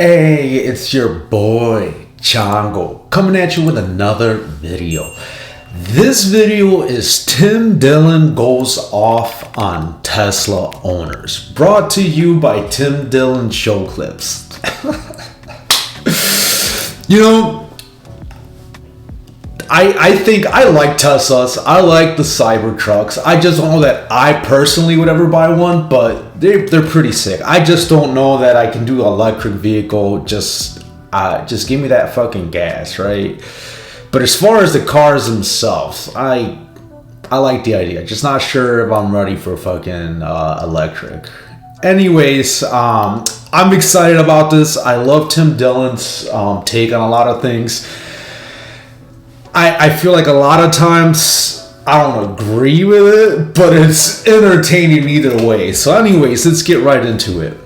Hey, it's your boy, Chongo, coming at you with another video. This video is Tim Dillon goes off on Tesla owners. Brought to you by Tim Dillon Show Clips. I think I like Teslas. I like the Cybertrucks. I just don't know that I personally would ever buy one, but they're pretty sick. I just don't know that I can do an electric vehicle. Just give me that fucking gas, right? But as far as the cars themselves, I like the idea. Just not sure if I'm ready for fucking electric. Anyways, I'm excited about this. I love Tim Dillon's take on a lot of things. I feel like a lot of times I don't agree with it, but it's entertaining either way. So anyways, let's get right into it.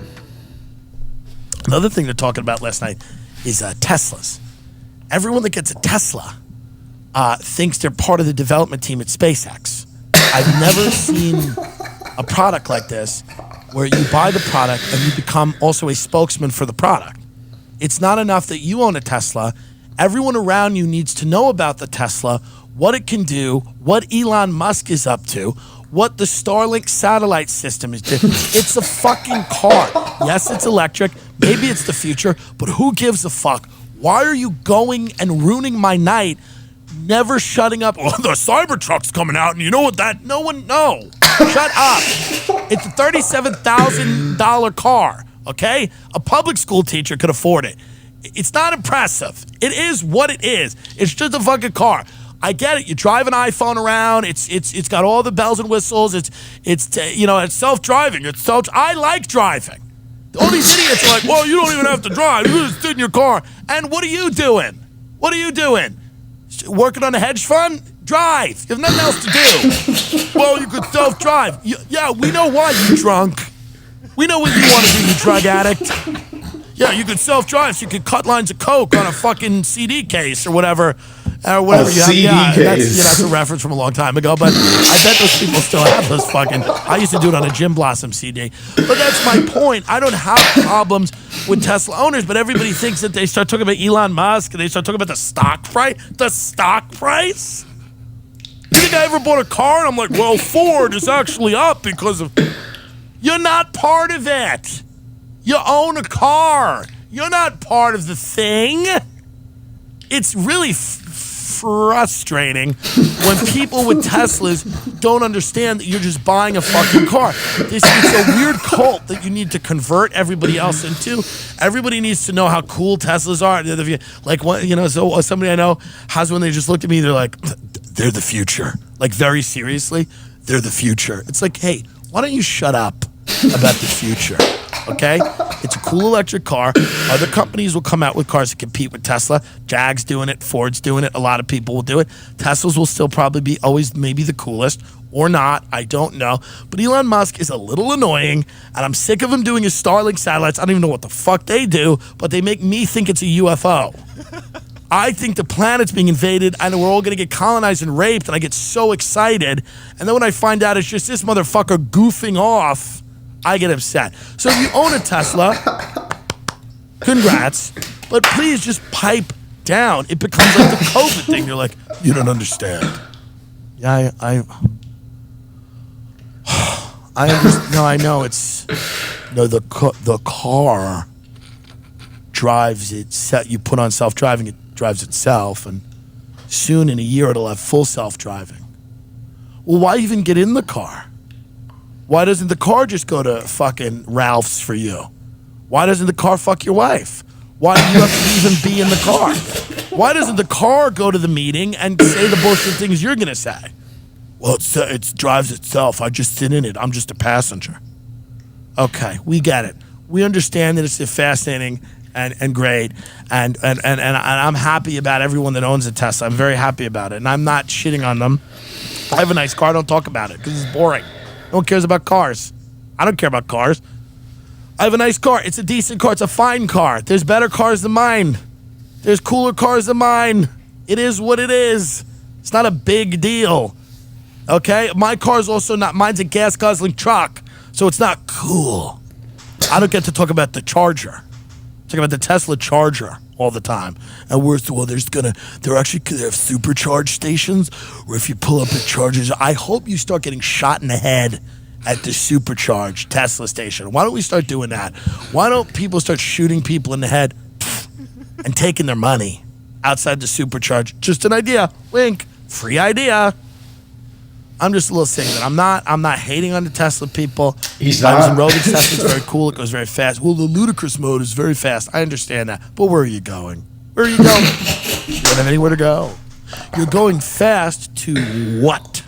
Another thing they're talking about last night is Teslas. Everyone that gets a Tesla thinks they're part of the development team at SpaceX. I've never seen a product like this where you buy the product and you become also a spokesman for the product. It's not enough that you own a Tesla. Everyone around you needs to know about the Tesla, what it can do, what Elon Musk is up to, what the Starlink satellite system is doing. It's a fucking car. Yes, it's electric. Maybe it's the future, but who gives a fuck? Why are you going and ruining my night, never shutting up? Oh, the Cybertruck's coming out, and you know what that? No one, no. Shut up. It's a $37,000 car, okay? A public school teacher could afford it. It's not impressive. It is what it is. It's just a fucking car. I get it. You drive an iPhone around. It's got all the bells and whistles. It's self-driving. I like driving. All these idiots are like, well, you don't even have to drive. You just sit in your car. And what are you doing? What are you doing? Working on a hedge fund? Drive. You have nothing else to do. Well, you could self-drive. Yeah, we know why you're drunk. We know what you want to do, you drug addict. Yeah, you could self-drive, so you could cut lines of coke on a fucking CD case or whatever. A CD case. That's a reference from a long time ago, but I bet those people still have those fucking... I used to do it on a Jim Blossom CD. But that's my point. I don't have problems with Tesla owners, but everybody thinks that they start talking about Elon Musk and they start talking about the stock price. The stock price? You think I ever bought a car and I'm like, well, Ford is actually up because of... You're not part of it. You own a car. You're not part of the thing. It's really frustrating when people with Teslas don't understand that you're just buying a fucking car. It's a weird cult that you need to convert everybody else into. Everybody needs to know how cool Teslas are. Like, so somebody I know has one. They just looked at me. They're like, they're the future. Like, very seriously, they're the future. It's like, hey, why don't you shut up about the future? Okay? It's a cool electric car. Other companies will come out with cars that compete with Tesla. Jag's doing it. Ford's doing it. A lot of people will do it. Teslas will still probably be always maybe the coolest or not. I don't know. But Elon Musk is a little annoying, and I'm sick of him doing his Starlink satellites. I don't even know what the fuck they do, but they make me think it's a UFO. I think the planet's being invaded, and we're all going to get colonized and raped, and I get so excited. And then when I find out it's just this motherfucker goofing off, I get upset. So if you own a Tesla, congrats, but please just pipe down. It becomes like the COVID thing. You're like, you don't understand. Yeah, I understand. No, I know it's the car drives itself. You put on self-driving, it drives itself, and soon in a year it'll have full self-driving. Well, why even get in the car? Why doesn't the car just go to fucking Ralph's for you? Why doesn't the car fuck your wife? Why do you have to even be in the car? Why doesn't the car go to the meeting and say the bullshit things you're going to say? Well, it drives itself. I just sit in it. I'm just a passenger. Okay, we get it. We understand that it's fascinating and great, and I'm happy about everyone that owns a Tesla. I'm very happy about it, and I'm not shitting on them. I have a nice car. Don't talk about it because it's boring. No one cares about cars. I don't care about cars. I have a nice car. It's a decent car. It's a fine car. There's better cars than mine. There's cooler cars than mine. It is what it is. It's not a big deal. Okay? My car's also not. Mine's a gas-guzzling truck, so it's not cool. I don't get to talk about the Charger. Talking about the Tesla charger all the time. And they have supercharge stations where if you pull up, it charges. I hope you start getting shot in the head at the supercharged Tesla station. Why don't we start doing that? Why don't people start shooting people in the head and taking their money outside the supercharge? Just an idea. Wink. Free idea. I'm just a little sick of it. I'm not hating on the Tesla people. He's I was not. in Rogan's Tesla. It's very cool. It goes very fast. Well, the ludicrous mode is very fast. I understand that. But where are you going? Where are you going? You don't have anywhere to go. You're going fast to what?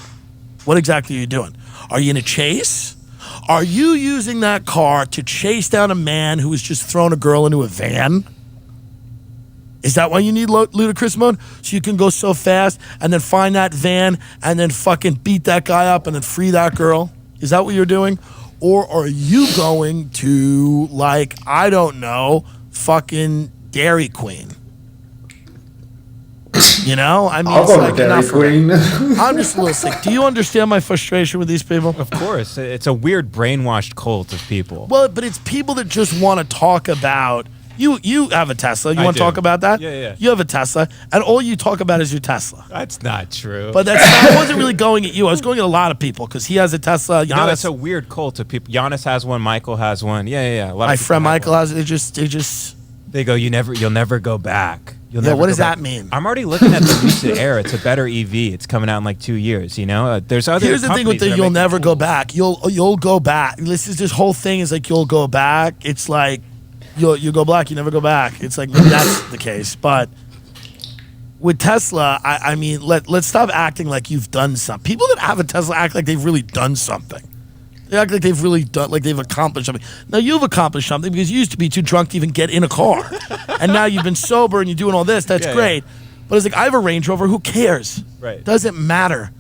What exactly are you doing? Are you in a chase? Are you using that car to chase down a man who was just throwing a girl into a van? Is that why you need ludicrous mode? So you can go so fast and then find that van and then fucking beat that guy up and then free that girl? Is that what you're doing? Or are you going to, like, I don't know, fucking Dairy Queen? You know? I mean, I'll it's go to like Dairy enough of it. Queen. I'm just a little sick. Do you understand my frustration with these people? Of course. It's a weird brainwashed cult of people. Well, but it's people that just want to talk about. You have a Tesla. You I want to do. talk about that? Yeah. You have a Tesla, and all you talk about is your Tesla. That's not true. But I wasn't really going at you. I was going at a lot of people because he has a Tesla. Giannis, no, that's a weird cult of people. Giannis has one. Michael has one. Yeah. A lot of my people friend have Michael one. has. They just. They go, you'll never go back. You'll Yeah, never what go does back." that mean? I'm already looking at the Lucid Air. It's a better EV. It's coming out in like 2 years. You know, there's other. Here's the thing with companies that are you'll making never go tools. back. You'll go back. This whole thing is like you'll go back. It's like you go back, you never go back. It's like maybe that's the case. But with Tesla, I mean, let's stop acting like you've done something. People that have a Tesla act like they've really done something. They act like they've really done, like they've accomplished something. Now you've accomplished something because you used to be too drunk to even get in a car, and now you've been sober and you're doing all this. That's Yeah, great. But it's like I have a Range Rover. Who cares? Right. Doesn't matter.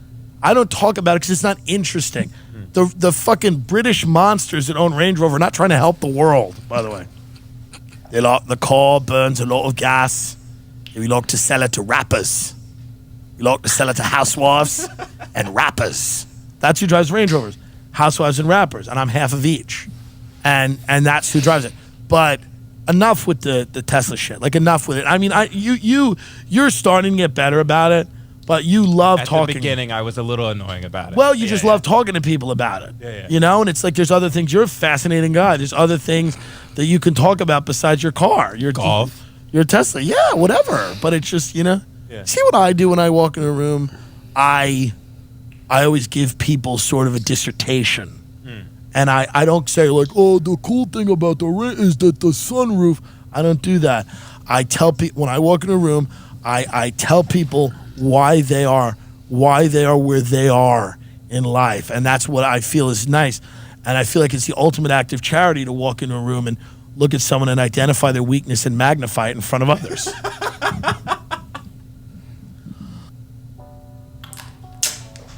I don't talk about it because it's not interesting. The fucking British monsters that own Range Rover are not trying to help the world. By the way, the car burns a lot of gas. We like to sell it to rappers. We like to sell it to housewives and rappers. That's who drives Range Rovers. Housewives and rappers, and I'm half of each, and that's who drives it. But enough with the Tesla shit. Like enough with it. I mean, you're starting to get better about it, but you love At talking. the beginning, I was a little annoying about it. Well, you just love talking to people about it. Yeah. You know, and it's like there's other things. You're a fascinating guy. There's other things that you can talk about besides your car. Your Golf. Your Tesla. Yeah, whatever. But it's just, you know. Yeah. See what I do when I walk in a room? I always give people sort of a dissertation. And I don't say like, oh, the cool thing about is that the sunroof. I don't do that. I tell people when I walk in a room, I tell people why they are where they are in life, and that's what I feel is nice. And I feel like it's the ultimate act of charity to walk into a room and look at someone and identify their weakness and magnify it in front of others.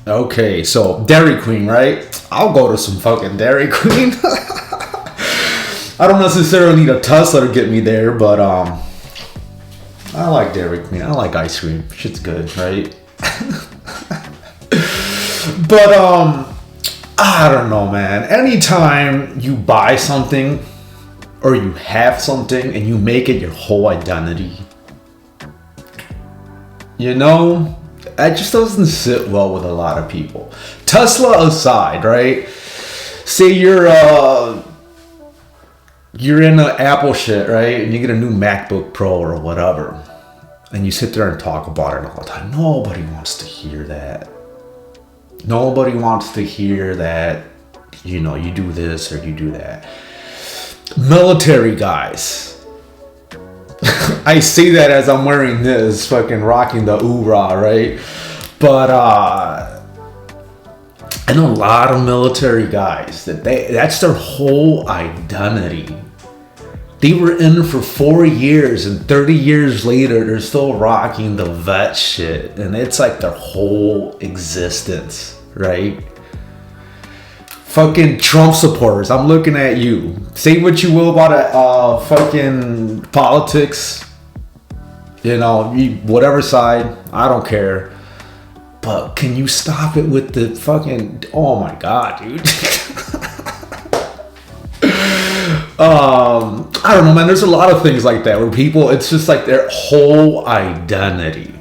Okay, so Dairy Queen, right? I'll go to some fucking Dairy Queen. I don't necessarily need a Tesla to get me there, but I like Dairy Queen. I like ice cream. Shit's good, right? But I don't know, man. Anytime you buy something or you have something and you make it your whole identity, you know, that just doesn't sit well with a lot of people. Tesla aside, right? Say you're in the Apple shit, right? And you get a new MacBook Pro or whatever, and you sit there and talk about it all the time. Nobody wants to hear that. Nobody wants to hear that, you know, you do this or you do that. Military guys. I say that as I'm wearing this, fucking rocking the oorah, right? But I know a lot of military guys that's their whole identity. They were in for 4 years, and 30 years later, they're still rocking the vet shit, and it's like their whole existence, right? Fucking Trump supporters, I'm looking at you. Say what you will about fucking politics, you know, whatever side, I don't care. But can you stop it with the fucking, oh my god, dude. I don't know, man. There's a lot of things like that where people, it's just like their whole identity.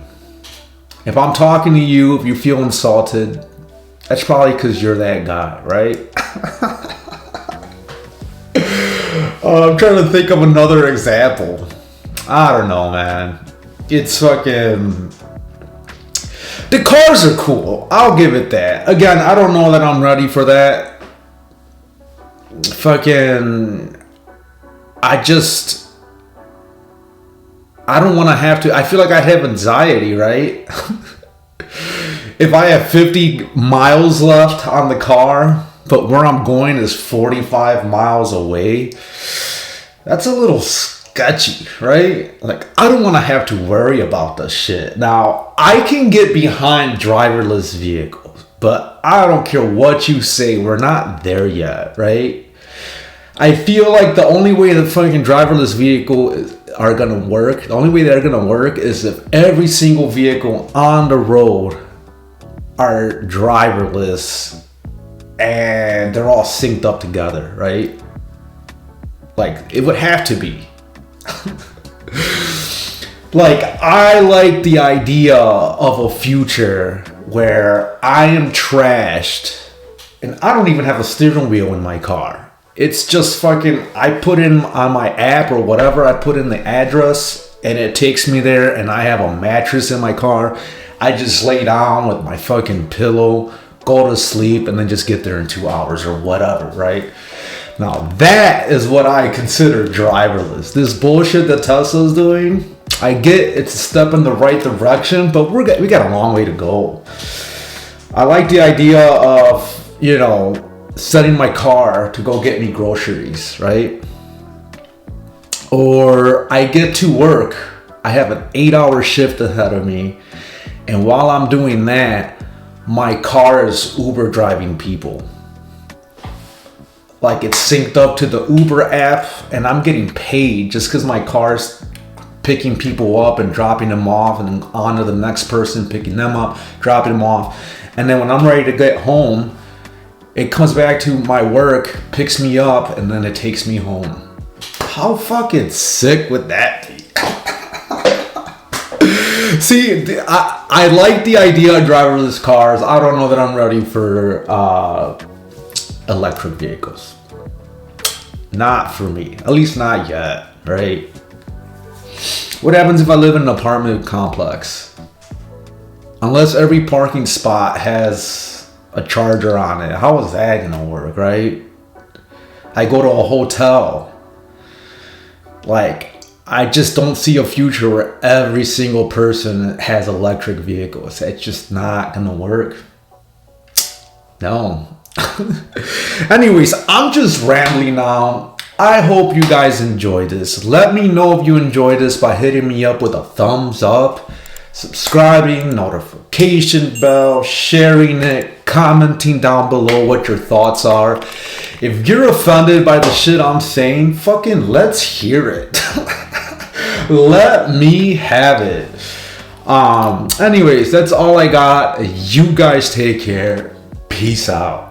If I'm talking to you, if you feel insulted, that's probably because you're that guy, right? I'm trying to think of another example. I don't know, man. It's fucking... The cars are cool. I'll give it that. Again, I don't know that I'm ready for that. Fucking... I don't want to have to... I feel like I have anxiety, right? If I have 50 miles left on the car, but where I'm going is 45 miles away, that's a little sketchy, right? Like, I don't want to have to worry about this shit. Now, I can get behind driverless vehicles, but I don't care what you say, we're not there yet, right? I feel like the only way the fucking driverless vehicle are gonna work, the only way they're gonna work is if every single vehicle on the road are driverless and they're all synced up together, right? Like, it would have to be. Like, I like the idea of a future where I am trashed and I don't even have a steering wheel in my car. It's just fucking, I put in on my app or whatever, I put in the address and it takes me there, and I have a mattress in my car. I just lay down with my fucking pillow, go to sleep, and then just get there in 2 hours or whatever, right? Now that is what I consider driverless. This bullshit that Tesla's doing, I get it's a step in the right direction, but we got a long way to go. I like the idea of, you know, setting my car to go get me groceries, right? Or I get to work, I have an 8-hour shift ahead of me, and while I'm doing that, my car is Uber driving people. Like, it's synced up to the Uber app, and I'm getting paid just because my car's picking people up and dropping them off, and then on to the next person, picking them up, dropping them off. And then when I'm ready to get home, it comes back to my work, picks me up, and then it takes me home. How fucking sick would that be? See, I like the idea of driverless cars. I don't know that I'm ready for electric vehicles. Not for me. At least not yet, right? What happens if I live in an apartment complex? Unless every parking spot has a charger on it, how is that gonna work, right? I go to a hotel. Like, I just don't see a future where every single person has electric vehicles. It's just not gonna work. No. Anyways, I'm just rambling now. I hope you guys enjoyed this. Let me know if you enjoyed this by hitting me up with a thumbs up, subscribing, notification bell, sharing it, commenting down below what your thoughts are. If you're offended by the shit I'm saying, fucking let's hear it. Let me have it. Anyways, that's all I got. You guys take care. Peace out.